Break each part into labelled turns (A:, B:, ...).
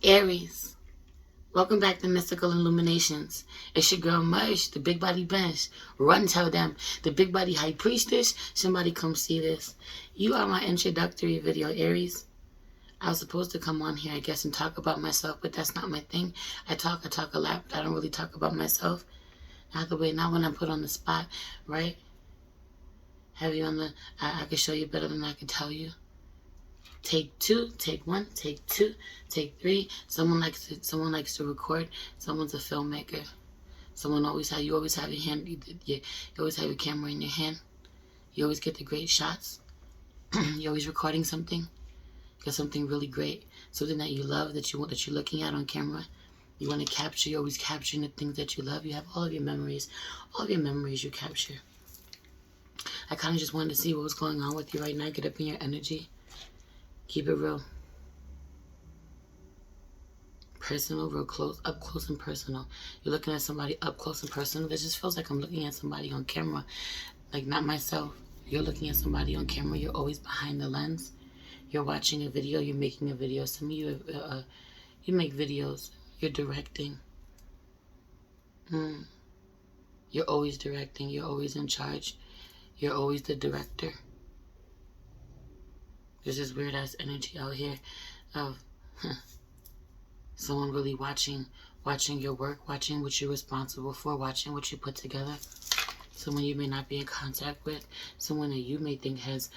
A: Aries, welcome back to Mystical Illuminations. It's your girl Mush, the big body bench. Run tell them, the big body high priestess, somebody come see this. You are my introductory video, Aries. I was supposed to come on here, I guess, and talk about myself, but that's not my thing. I talk a lot, but I don't really talk about myself. Not the way, not when I'm put on the spot, right? Have you on the, I can show you better than I can tell you. Take two, take one, take two, take three. Someone likes to record. Someone's a filmmaker. You always have your hand, you always have your camera in your hand. You always get the great shots. You're always recording something. Got something really great, something that you love, that you're looking at on camera. You want to capture. You're always capturing the things that you love. You have all of your memories you capture. I kind of just wanted to see what was going on with you right now. Get up in your energy. Keep it real. Personal, real close, up close and personal. You're looking at somebody up close and personal. This just feels like I'm looking at somebody on camera, like not myself. You're looking at somebody on camera. You're always behind the lens. You're watching a video. You're making a video. Some of you, you make videos. You're directing. You're always directing. You're always in charge. You're always the director. There's this weird ass energy out here of someone really watching your work, watching what you're responsible for, watching what you put together. Someone you may not be in contact with, someone that you may think has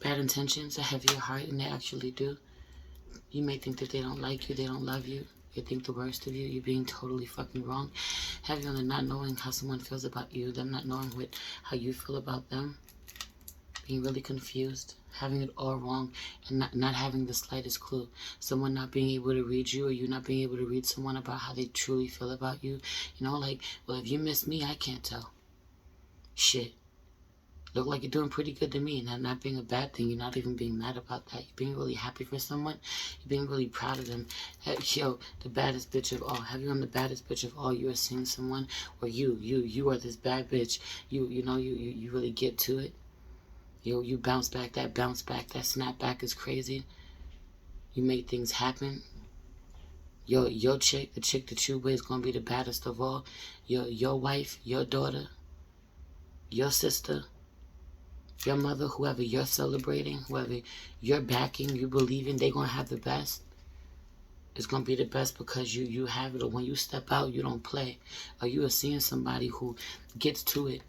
A: bad intentions, a heavier heart than they actually do. You may think that they don't like you, they don't love you, they think the worst of you. You're being totally fucking wrong. Heavy on the not knowing how someone feels about you, them not knowing how you feel about them. Being really confused, having it all wrong, and not having the slightest clue. Someone not being able to read you, or you not being able to read someone about how they truly feel about you. You know, like, well, if you miss me, I can't tell. Shit. Look like you're doing pretty good to me. Not being a bad thing. You're not even being mad about that. You're being really happy for someone. You're being really proud of them. Yo, the baddest bitch of all. Have you on the baddest bitch of all? You are seeing someone, or you are this bad bitch. You really get to it. You bounce back. That snap back is crazy. You make things happen. Your chick, the chick that you with, is gonna be the baddest of all. Your wife, your daughter, your sister, your mother, whoever you're celebrating, whoever you're backing, you believe in, they gonna have the best. It's gonna be the best because you have it. Or when you step out, you don't play. Or you are seeing somebody who gets to it,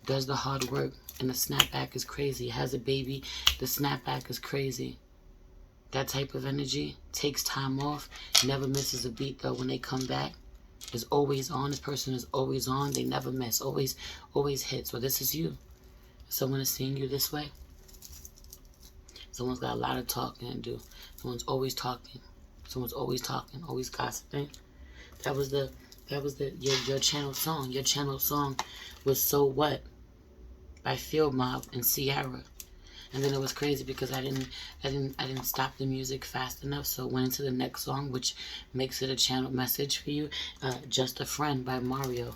A: does the hard work, and the snapback is crazy. Has a baby, the snapback is crazy. That type of energy takes time off, never misses a beat though. When they come back, is always on. This person is always on. They never miss. Always hits. So this is you. Someone is seeing you this way. Someone's got a lot of talking to do. Someone's always talking. Always gossiping. That was your channel song. Your channel song was So What by Field Mob and Ciara. And then it was crazy because I didn't stop the music fast enough, so it went into the next song, which makes it a channel message for you. Just a Friend by Mario.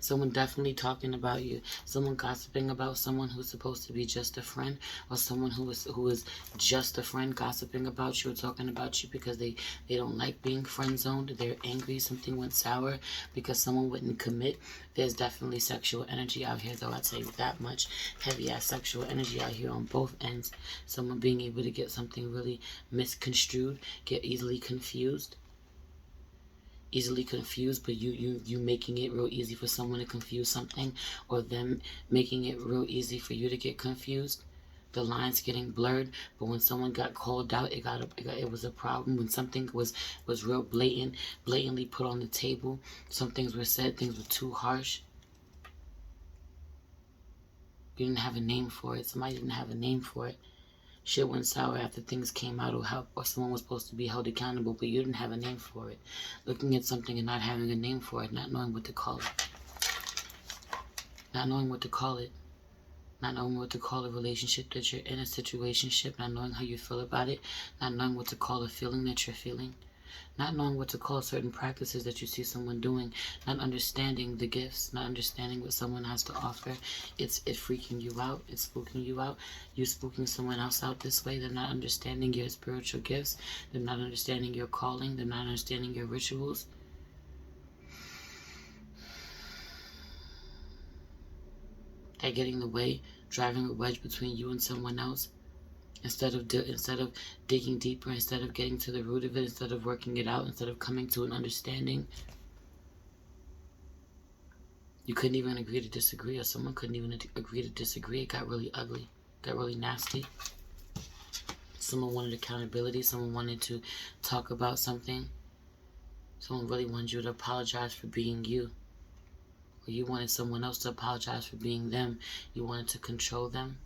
A: Someone definitely talking about you. Someone gossiping about someone who's supposed to be just a friend, or someone who is just a friend gossiping about you or talking about you because they don't like being friend zoned. They're angry. Something went sour because someone wouldn't commit. There's definitely sexual energy out here, though. I'd say that much. Heavy ass sexual energy out here on both ends. Someone being able to get something really misconstrued, get easily confused, but you making it real easy for someone to confuse something, or them making it real easy for you to get confused. The lines getting blurred, but when someone got called out, it was a problem. When something was real blatantly put on the table, some things were said, things were too harsh. You didn't have a name for it. Somebody didn't have a name for it. Shit went sour after things came out, or someone was supposed to be held accountable, but you didn't have a name for it. Looking at something and not having a name for it, not knowing what to call it. Not knowing what to call it. Not knowing what to call a relationship that you're in, a situationship, not knowing how you feel about it, not knowing what to call a feeling that you're feeling. Not knowing what to call certain practices that you see someone doing, not understanding the gifts, not understanding what someone has to offer. It's freaking you out. It's spooking you out. You spooking someone else out this way. They're not understanding your spiritual gifts. They're not understanding your calling. They're not understanding your rituals. They're getting in the way, driving a wedge between you and someone else. Instead of digging deeper, instead of getting to the root of it, instead of working it out, instead of coming to an understanding, you couldn't even agree to disagree, or someone couldn't even agree to disagree. It got really ugly, got really nasty. Someone wanted accountability. Someone wanted to talk about something. Someone really wanted you to apologize for being you. Or you wanted someone else to apologize for being them. You wanted to control them.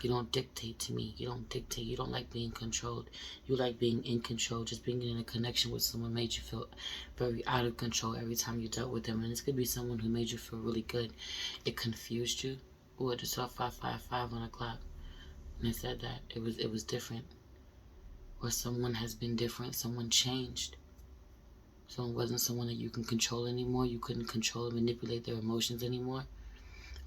A: You don't dictate to me. You don't dictate. You don't like being controlled. You like being in control. Just being in a connection with someone made you feel very out of control every time you dealt with them. And this could be someone who made you feel really good. It confused you. Oh, I just saw 555 on the clock. And it said that. It was different. Or someone has been different. Someone changed. Someone wasn't someone that you can control anymore. You couldn't control and manipulate their emotions anymore.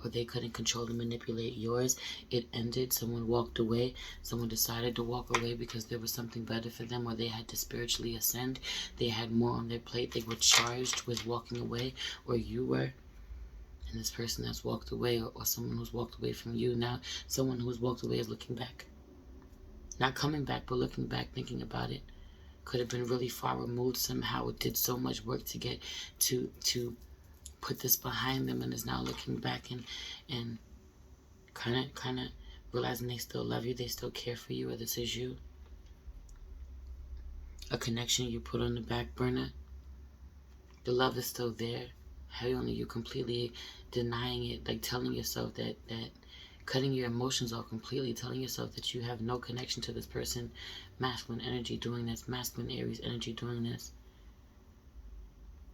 A: Or they couldn't control and manipulate yours. It ended. Someone walked away. Someone decided to walk away because there was something better for them, or they had to spiritually ascend. They had more on their plate. They were charged with walking away, or you were. And this person that's walked away, or someone who's walked away from you now, someone who's walked away is looking back. Not coming back, but looking back, thinking about it. Could have been really far removed somehow. It did so much work to get to put this behind them, and is now looking back and kind of realizing they still love you, they still care for you, or this is you. A connection you put on the back burner. The love is still there. How only you completely denying it, like telling yourself that cutting your emotions off completely, telling yourself that you have no connection to this person. Masculine energy doing this, masculine Aries energy doing this.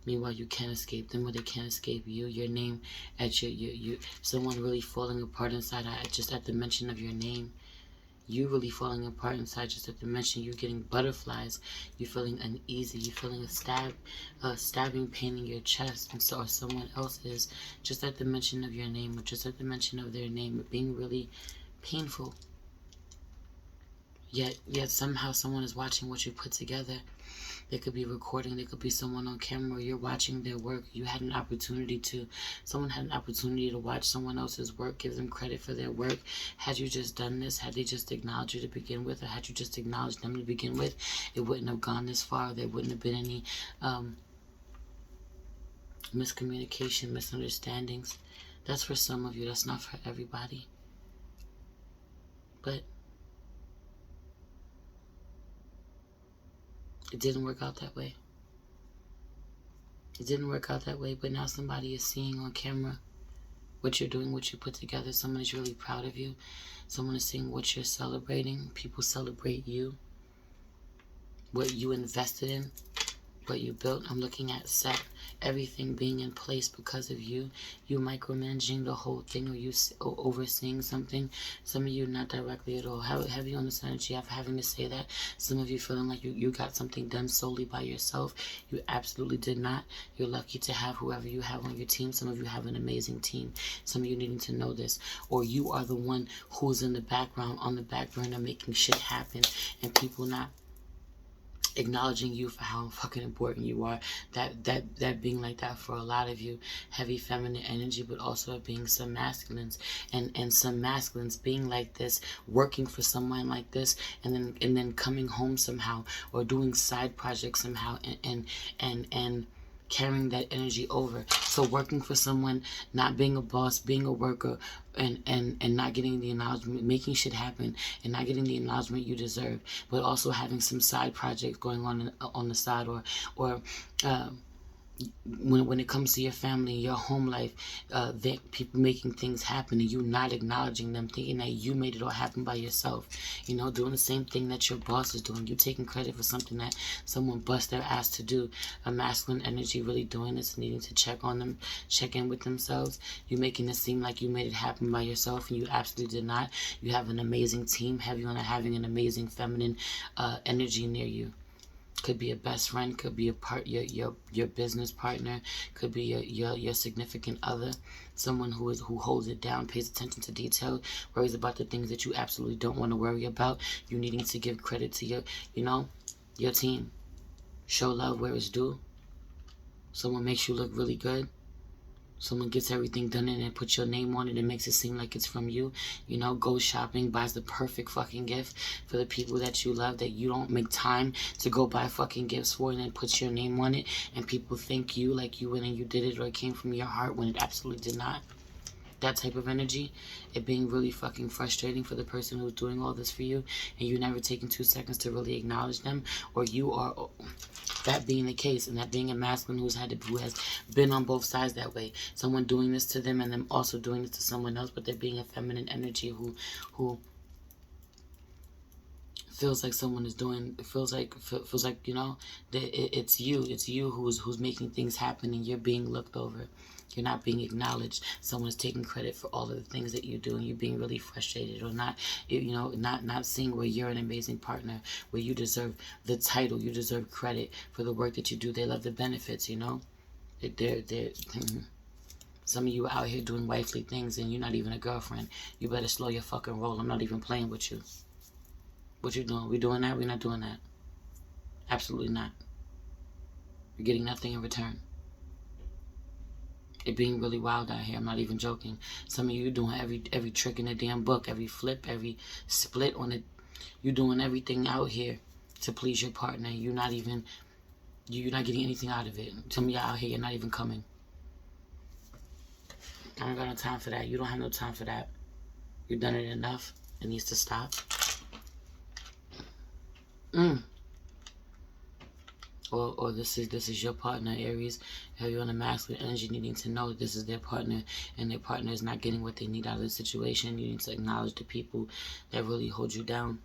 A: Meanwhile, you can't escape them, or they can't escape you. Your name at you someone really falling apart inside just at the mention of your name. You really falling apart inside just at the mention. You getting butterflies. You feeling uneasy. You feeling a stabbing pain in your chest, and so or someone else is just at the mention of your name, or just at the mention of their name, being really painful. Yet somehow someone is watching what you put together. They could be recording. There could be someone on camera. You're watching their work. You had an opportunity to. Someone had an opportunity to watch someone else's work, give them credit for their work. Had you just done this, had they just acknowledged you to begin with, or had you just acknowledged them to begin with, it wouldn't have gone this far. There wouldn't have been any miscommunication, misunderstandings. That's for some of you. That's not for everybody. But it didn't work out that way. It didn't work out that way, but now somebody is seeing on camera what you're doing, what you put together. Someone is really proud of you. Someone is seeing what you're celebrating. People celebrate you. What you invested in, what you built. I'm looking at set, everything being in place because of you. You micromanaging the whole thing, or you overseeing something. Some of you not directly at all. How heavy on this energy of having to say that. Some of you feeling like you got something done solely by yourself. You absolutely did not. You're lucky to have whoever you have on your team. Some of you have an amazing team. Some of you needing to know this. Or you are the one who's in the background, on the back burner, making shit happen, and people not acknowledging you for how fucking important you are. That being like that for a lot of you. Heavy feminine energy, but also being some masculines, and some masculines being like this, working for someone like this, and then coming home somehow, or doing side projects somehow, and carrying that energy over. So working for someone, not being a boss, being a worker, and not getting the acknowledgement, making shit happen, and not getting the acknowledgement you deserve, but also having some side projects going on the side, or when it comes to your family, your home life, people making things happen, and you not acknowledging them, thinking that you made it all happen by yourself. Doing the same thing that your boss is doing. You taking credit for something that someone bust their ass to do. A masculine energy really doing this, needing to check on them, check in with themselves. You making it seem like you made it happen by yourself, and you absolutely did not. You have an amazing team, heavy on having an amazing feminine energy near you. Could be a best friend, could be your business partner, could be your significant other, someone who holds it down, pays attention to detail, worries about the things that you absolutely don't want to worry about. You needing to give credit to your team. Show love where it's due. Someone makes you look really good. Someone gets everything done and puts your name on it and makes it seem like it's from you. Goes shopping, buys the perfect fucking gift for the people that you love, that you don't make time to go buy fucking gifts for, and then puts your name on it, and people thank you like you went and you did it, or it came from your heart when it absolutely did not. That type of energy, it being really fucking frustrating for the person who's doing all this for you, and you never taking 2 seconds to really acknowledge them, or you are, that being the case, and that being a masculine who has been on both sides that way, someone doing this to them and them also doing this to someone else, but they're being a feminine energy who feels like someone is doing, feels like that it's you who's making things happen, and you're being looked over. You're not being acknowledged. Someone's taking credit for all of the things that you do, and you're being really frustrated, or not seeing where you're an amazing partner, where you deserve the title, you deserve credit for the work that you do. They love the benefits, They're some of you out here doing wifely things, and you're not even a girlfriend. You better slow your fucking roll. I'm not even playing with you. What you doing? We doing that? We're not doing that. Absolutely not. You're getting nothing in return. It being really wild out here. I'm not even joking. Some of you doing every trick in the damn book, every flip, every split on it. You doing everything out here to please your partner. You're not getting anything out of it. Some of y'all out here, you're not even coming. I don't got no time for that. You don't have no time for that. You've done it enough. It needs to stop. Or this is your partner, Aries. Have you on a masculine energy, needing to know that this is their partner, and their partner is not getting what they need out of the situation. You need to acknowledge the people that really hold you down.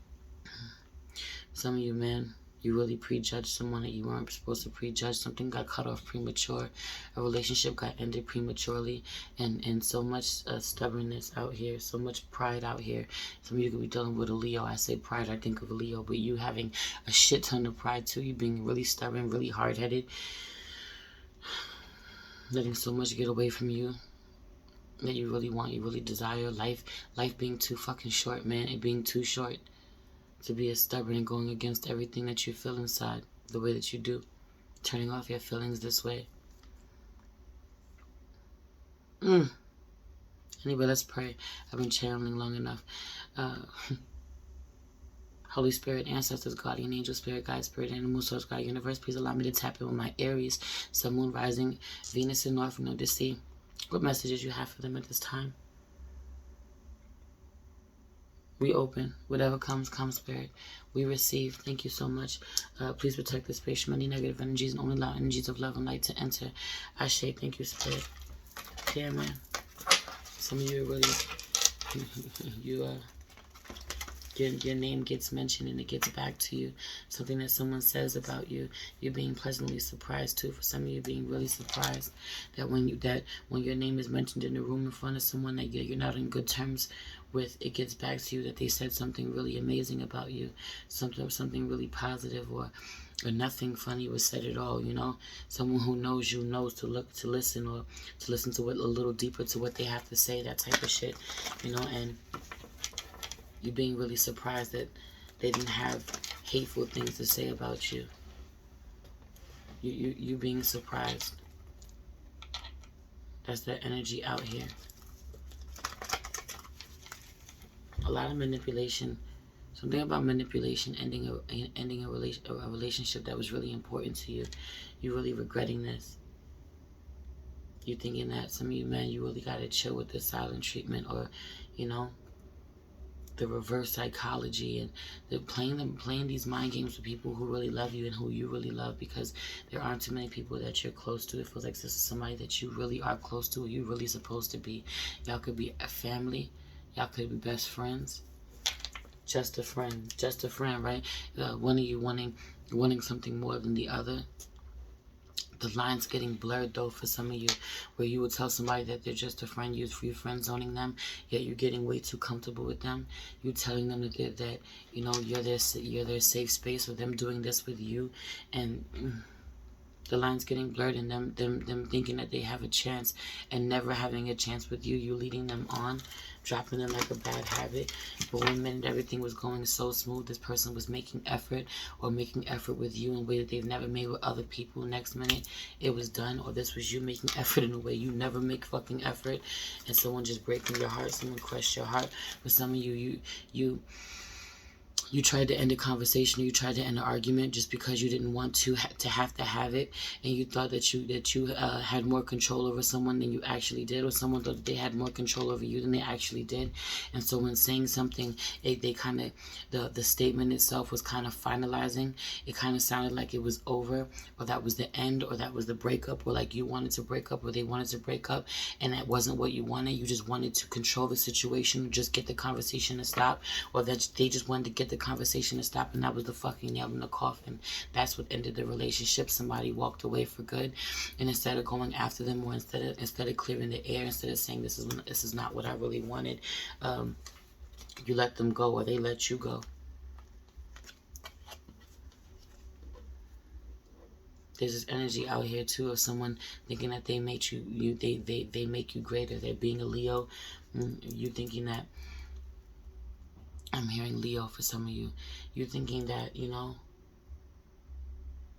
A: Some of you men, you really prejudged someone that you weren't supposed to prejudge. Something got cut off premature. A relationship got ended prematurely. And so much stubbornness out here. So much pride out here. Some of you could be dealing with a Leo. I say pride, I think of a Leo. But you having a shit ton of pride too. You being really stubborn, really hard-headed. Letting so much get away from you that you really want, you really desire. Life being too fucking short, man. It being too short to be as stubborn and going against everything that you feel inside the way that you do. Turning off your feelings this way. Anyway, let's pray. I've been channeling long enough. Holy Spirit, ancestors, guardian angel, spirit guide, spirit animal, source, God, universe, please allow me to tap in with my Aries, sun, moon, rising, Venus, and North Node to see what messages you have for them at this time. We open. Whatever comes, Spirit. We receive. Thank you so much. Please protect this space from any negative energies and only allow energies of love and light to enter. Ashe. Thank you, Spirit. Yeah, man. Some of you really, your name gets mentioned and it gets back to you. Something that someone says about you, you're being pleasantly surprised too. For some of you, being really surprised that when your name is mentioned in a room in front of someone that you're not in good terms with, it gets back to you that they said something really amazing about you, something really positive, or nothing funny was said at all. Someone who knows you knows to listen, or to listen to it a little deeper to what they have to say, that type of shit. And you being really surprised that they didn't have hateful things to say about you. You being surprised. That's the energy out here. A lot of manipulation. Something about manipulation, ending a relationship that was really important to you. You really regretting this. You thinking that some of you men, you really gotta chill with the silent treatment, or the reverse psychology, and they're playing these mind games with people who really love you and who you really love, because there aren't too many people that you're close to. It feels like this is somebody that you really are close to, or you really supposed to be. Y'all could be a family. Y'all could be best friends. Just a friend, right? One of you wanting something more than the other. The line's getting blurred though for some of you, where you would tell somebody that they're just a friend, you're friend zoning them, yet you're getting way too comfortable with them. You're telling them that you know you're their safe space, or them doing this with you, and the line's getting blurred, and them thinking that they have a chance and never having a chance with you. You leading them on, dropping them like a bad habit. But one minute everything was going so smooth, this person was making effort with you in a way that they've never made with other people. Next minute it was done, or this was you making effort in a way you never make fucking effort, and someone just breaking your heart, someone crushed your heart. For some of you tried to end a conversation, or you tried to end an argument just because you didn't want to have it, and you thought that you had more control over someone than you actually did, or someone thought that they had more control over you than they actually did. And so when saying something, they kind of, the statement itself was kind of finalizing. It kind of sounded like it was over, or that was the end, or that was the breakup, or like you wanted to break up, or they wanted to break up, and that wasn't what you wanted. You just wanted to control the situation, just get the conversation to stop, or that they just wanted to get the conversation to stop, and that was the fucking nail in the coffin. That's what ended the relationship. Somebody walked away for good, and instead of going after them, or instead of clearing the air, instead of saying this is not what I really wanted, you let them go, or they let you go. There's this energy out here too of someone thinking that they make they make you greater. They're being a Leo. You thinking that, I'm hearing Leo for some of you. You're thinking that, you know,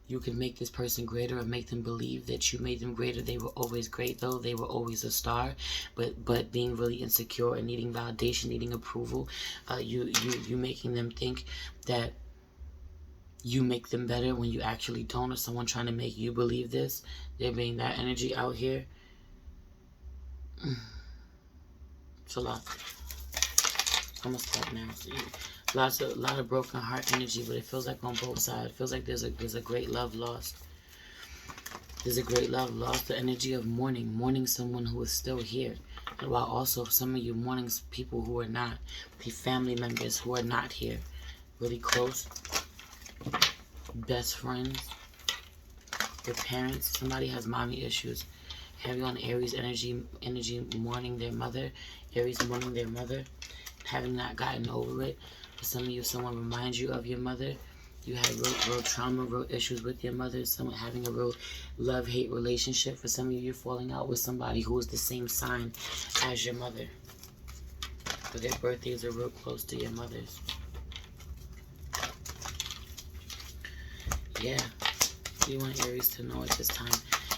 A: you can make this person greater, or make them believe that you made them greater. They were always great though. They were always a star. But being really insecure and needing validation, needing approval, you making them think that you make them better when you actually don't, or someone trying to make you believe this. There being that energy out here. It's a lot. I'm gonna stop now. A lot of broken heart energy, but it feels like on both sides. It feels like there's a great love lost. There's a great love lost. The energy of mourning someone who is still here, and while also some of you mourning people who are not, the family members who are not here, really close, best friends, your parents. Somebody has mommy issues. Heavy on Aries energy mourning their mother. Aries mourning their mother, having not gotten over it. For some of you, someone reminds you of your mother. You had real trauma, real issues with your mother. Someone having a real love-hate relationship. For some of you, you're falling out with somebody who is the same sign as your mother, but their birthdays are real close to your mother's. Yeah, you want Aries to know at this time.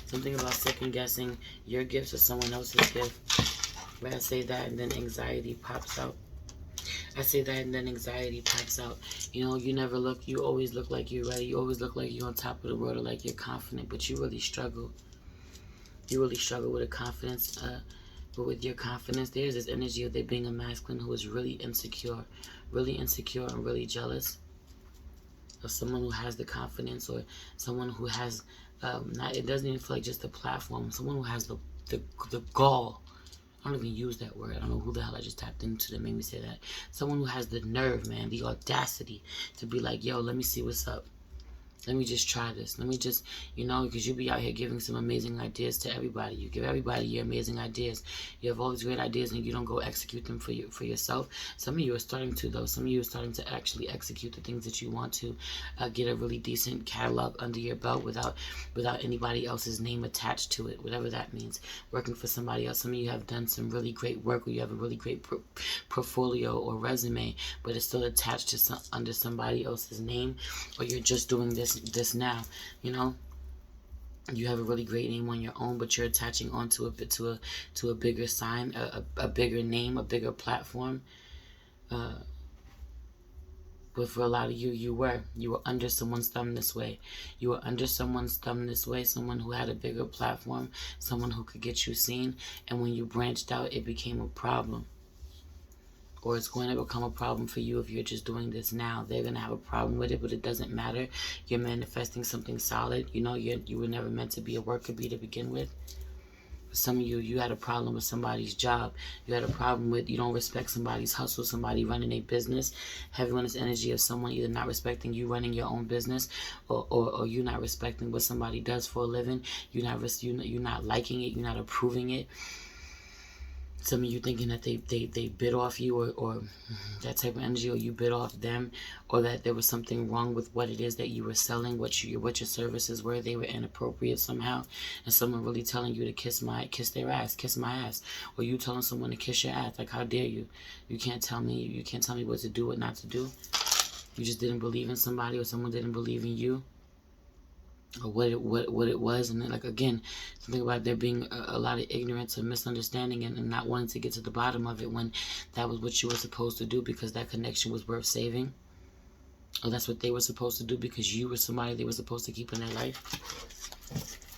A: Something about second-guessing your gifts or someone else's gift. But I say that, and then anxiety pops out. I say that, and then anxiety pops out. You know, you always look like you're ready. You always look like you're on top of the world, or like you're confident, but you really struggle. You really struggle with a confidence. But with your confidence, there's this energy of there being a masculine who is really insecure and really jealous of someone who has the confidence, or someone who has, it doesn't even feel like just a platform. Someone who has the gall. I don't even use that word. I don't know who the hell I just tapped into that made me say that. Someone who has the nerve, man, the audacity to be like, yo, let me see what's up. Let me just try this. Let me just, you know, because you be out here giving some amazing ideas to everybody. You give everybody your amazing ideas. You have all these great ideas, and you don't go execute them for yourself. Some of you are starting to, though. Some of you are starting to actually execute the things that you want to. Get a really decent catalog under your belt without anybody else's name attached to it, whatever that means. Working for somebody else. Some of you have done some really great work, or you have a really great portfolio or resume, but it's still attached to under somebody else's name, or you're just doing this now, you know. You have a really great name on your own, but you're attaching onto a bigger sign, a bigger name, a bigger platform. But for a lot of you, you were under someone's thumb this way. You were under someone's thumb this way, someone who had a bigger platform, someone who could get you seen, and when you branched out, it became a problem. Or it's going to become a problem for you if you're just doing this now. They're going to have a problem with it, but it doesn't matter. You're manifesting something solid. You know, you were never meant to be a worker bee to begin with. Some of you, you had a problem with somebody's job. You had a problem with, you don't respect somebody's hustle, somebody running a business. Having this energy of someone either not respecting you running your own business, or you not respecting what somebody does for a living. You're not liking it. You're not approving it. Some of you thinking that they bit off you, or that type of energy, or you bit off them, or that there was something wrong with what it is that you were selling, what your services were. They were inappropriate somehow, and someone really telling you to kiss their ass, kiss my ass, or you telling someone to kiss your ass. Like, how dare you? You can't tell me what to do, what not to do. You just didn't believe in somebody, or someone didn't believe in you, or what it was. And then, like, again, something about there being a lot of ignorance and misunderstanding, and not wanting to get to the bottom of it, when that was what you were supposed to do because that connection was worth saving, or that's what they were supposed to do because you were somebody they were supposed to keep in their life.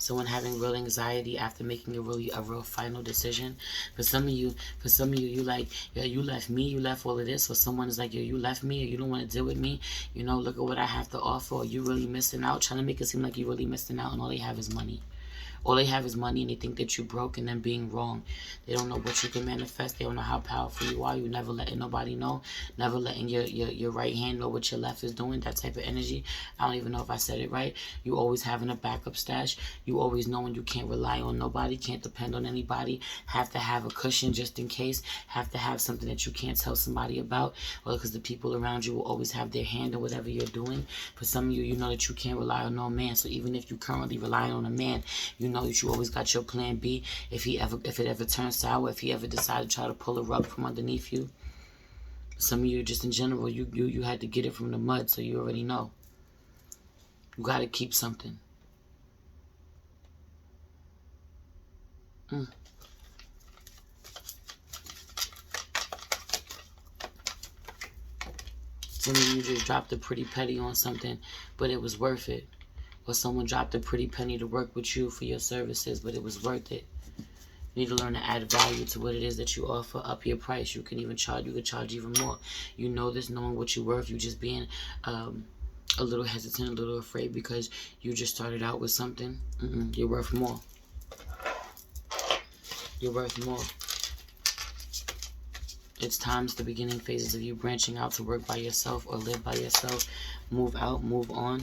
A: Someone having real anxiety after making a real final decision. For some of you, you like, yeah, you left me, you left all of this. Or someone is like, yo, you left me, or you don't want to deal with me. You know, look at what I have to offer. Or you really missing out, trying to make it seem like you're really missing out, and all they have is money. All they have is money, and they think that you're broke and them being wrong. They don't know what you can manifest. They don't know how powerful you are. You never letting nobody know. Never letting your right hand know what your left is doing. That type of energy. I don't even know if I said it right. You always having a backup stash. You always knowing you can't rely on nobody. Can't depend on anybody. Have to have a cushion just in case. Have to have something that you can't tell somebody about. Or because the people around you will always have their hand in whatever you're doing. For some of you, you know that you can't rely on no man. So even if you currently relying on a man, you know that you always got your plan B if it ever turns sour, if he ever decided to try to pull a rug from underneath you. Some of you, just in general, you had to get it from the mud, so you already know. You got to keep something. Some of you just dropped a pretty penny on something, but it was worth it. Or someone dropped a pretty penny to work with you for your services, but it was worth it. You need to learn to add value to what it is that you offer. Up your price. You can charge even more. You know this, knowing what you're worth. You just being a little hesitant, a little afraid because you just started out with something. You're worth more. You're worth more. It's times the beginning phases of you branching out to work by yourself or live by yourself. Move out, move on.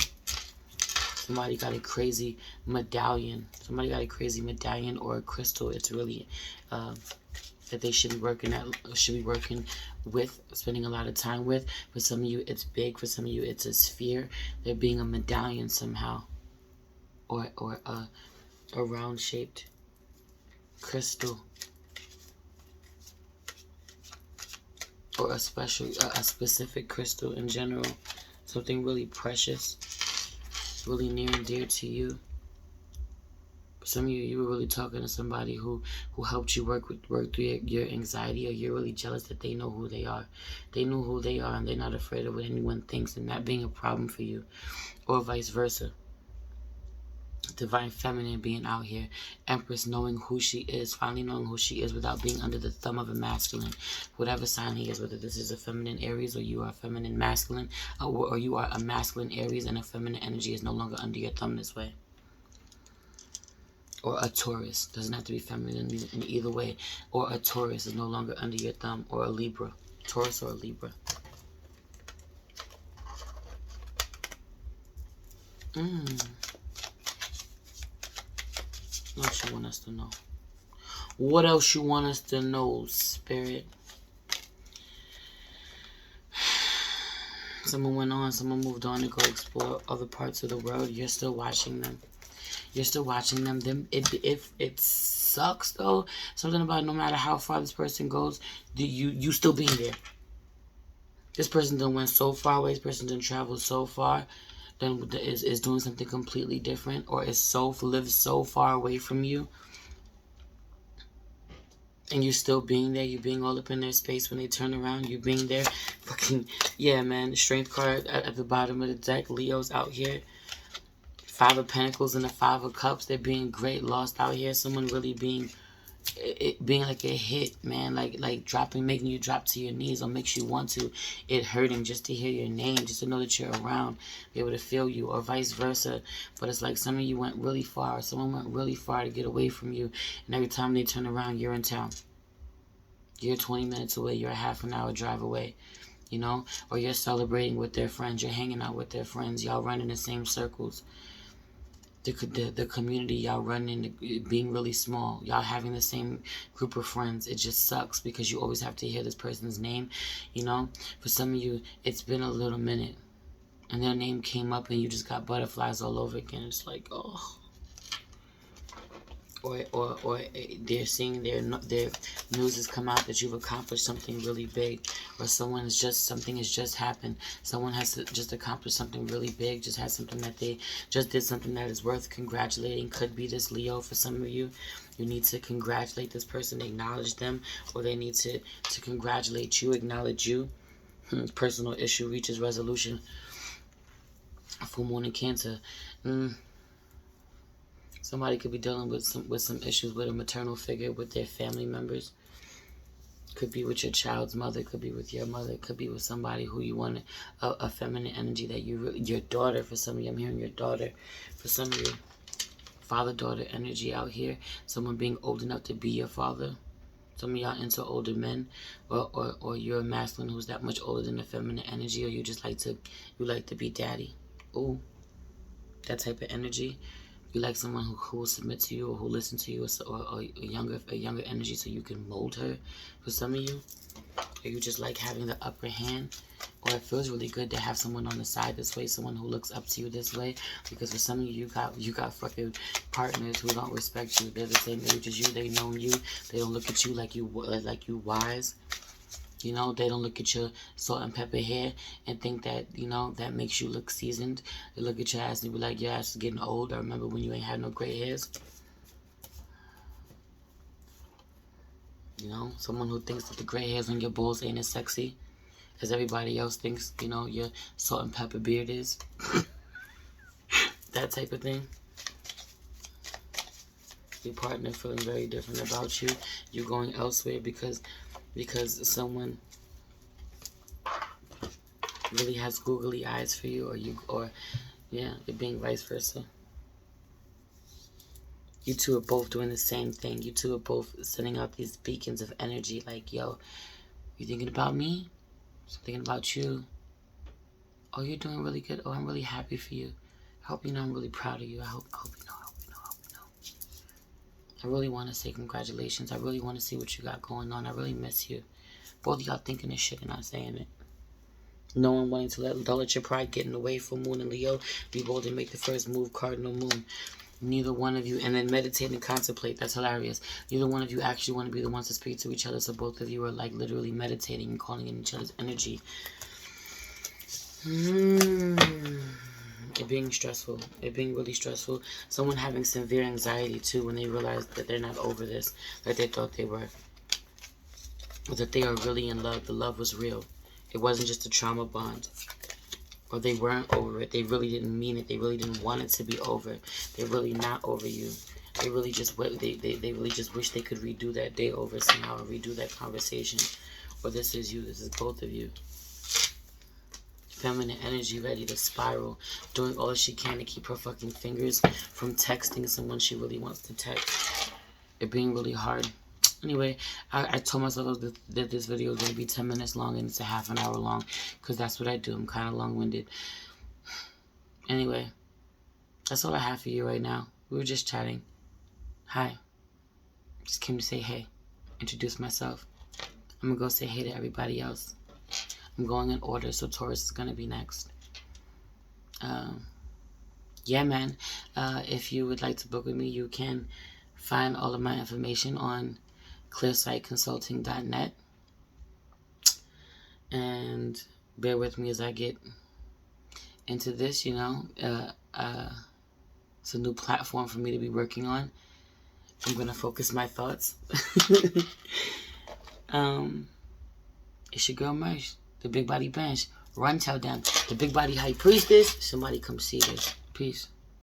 A: Somebody got a crazy medallion. Or a crystal. It's really that they should be working with, spending a lot of time with. For some of you, it's big. For some of you, it's a sphere. They're being a medallion somehow, or a round-shaped crystal, or a specific crystal in general. Something really precious, really near and dear to you. Some of you were really talking to somebody who helped you work through your anxiety, or you're really jealous that they know who they are. They know who they are, and they're not afraid of what anyone thinks, and that being a problem for you, or vice versa. Divine Feminine being out here. Empress knowing who she is, finally knowing who she is without being under the thumb of a masculine. Whatever sign he is, whether this is a feminine Aries, or you are a feminine masculine, or you are a masculine Aries and a feminine energy is no longer under your thumb this way. Or a Taurus. Doesn't have to be feminine in either way. Or a Taurus is no longer under your thumb. Or a Libra. Taurus or a Libra. What else you want us to know? What else you want us to know, Spirit? Someone went on. Someone moved on to go explore other parts of the world. You're still watching them. It sucks though. Something about no matter how far this person goes, you still being there. This person done went so far away. This person done traveled so far. Then is doing something completely different, or lives so far away from you. And you still being there. You being all up in their space when they turn around. You being there. Fucking yeah, man. The Strength card at the bottom of the deck. Leo's out here. 5 of Pentacles and the 5 of Cups. They're being great, lost out here. Someone really being it being like a hit, man, like dropping, making you drop to your knees, or makes you want to, it hurting just to hear your name, just to know that you're around, be able to feel you, or vice versa. But it's like some of you went really far, someone went really far to get away from you, and every time they turn around, you're in town. You're 20 minutes away, you're a half an hour drive away, you know, or you're celebrating with their friends, you're hanging out with their friends, y'all run in the same circles. The community y'all run in being really small, y'all having the same group of friends, it just sucks because you always have to hear this person's name, you know. For some of you, it's been a little minute and their name came up and you just got butterflies all over again. It's like, oh. Or they're seeing their news has come out that you've accomplished something really big, or something has just happened. Someone has just accomplished something really big, just had something that they just did, something that is worth congratulating. Could be this Leo for some of you. You need to congratulate this person, acknowledge them, or they need to congratulate you, acknowledge you. Personal issue reaches resolution. Full moon in Cancer. Somebody could be dealing with some issues with a maternal figure, with their family members. Could be with your child's mother, could be with your mother, could be with somebody who you want a feminine energy that you really, your daughter. For some of you, I'm hearing your daughter. For some of you, father-daughter energy out here. Someone being old enough to be your father. Some of y'all into older men, or you're a masculine who's that much older than the feminine energy, or you just like to be daddy. Ooh, that type of energy. You like someone who will submit to you, or who listen to you, or a younger energy, so you can mold her. For some of you, or you just like having the upper hand, or it feels really good to have someone on the side this way, someone who looks up to you this way. Because for some of you, you got fucking partners who don't respect you. They're the same age as you. They know you. They don't look at you like you wise. You know, they don't look at your salt and pepper hair and think that, you know, that makes you look seasoned. They look at your ass and be like, your ass is getting old. I remember when you ain't had no gray hairs. You know, someone who thinks that the gray hairs on your balls ain't as sexy as everybody else thinks, you know, your salt and pepper beard is. That type of thing. Your partner feeling very different about you. You going elsewhere because someone really has googly eyes for you, or it being vice versa. You two are both doing the same thing. You two are both sending out these beacons of energy like, yo, you thinking about me? I'm thinking about you. Oh, you're doing really good. Oh, I'm really happy for you. I hope you know I'm really proud of you. I hope you know. I really want to say congratulations. I really want to see what you got going on. I really miss you. Both of y'all thinking this shit and not saying it. No one wanting to let your pride get in the way. Full moon and Leo. Be bold and make the first move. Cardinal moon. Neither one of you. And then meditate and contemplate. That's hilarious. Neither one of you actually want to be the ones to speak to each other. So both of you are like literally meditating and calling in each other's energy. It being stressful. It being really stressful. Someone having severe anxiety too when they realize that they're not over this. Like they thought they were. Or that they are really in love. The love was real. It wasn't just a trauma bond. Or they weren't over it. They really didn't mean it. They really didn't want it to be over. They're really not over you. They really just they really just wish they could redo that day over somehow, or redo that conversation. Or this is you. This is both of you. Feminine energy ready to spiral, doing all she can to keep her fucking fingers from texting someone she really wants to text. It being really hard. Anyway, I told myself that this video was going to be 10 minutes long, and it's a half an hour long, because that's what I do. I'm kind of long-winded. Anyway, that's all I have for you right now. We were just chatting. Hi. Just came to say hey. Introduce myself. I'm going to go say hey to everybody else. I'm going in order, so Taurus is going to be next. Yeah, man. If you would like to book with me, you can find all of my information on clearsightconsulting.net. And bear with me as I get into this, you know. It's a new platform for me to be working on. I'm going to focus my thoughts. It's your girl Merch, the Big Body Bench. Run, tell them. The Big Body High Priestess. Somebody come see this. Peace.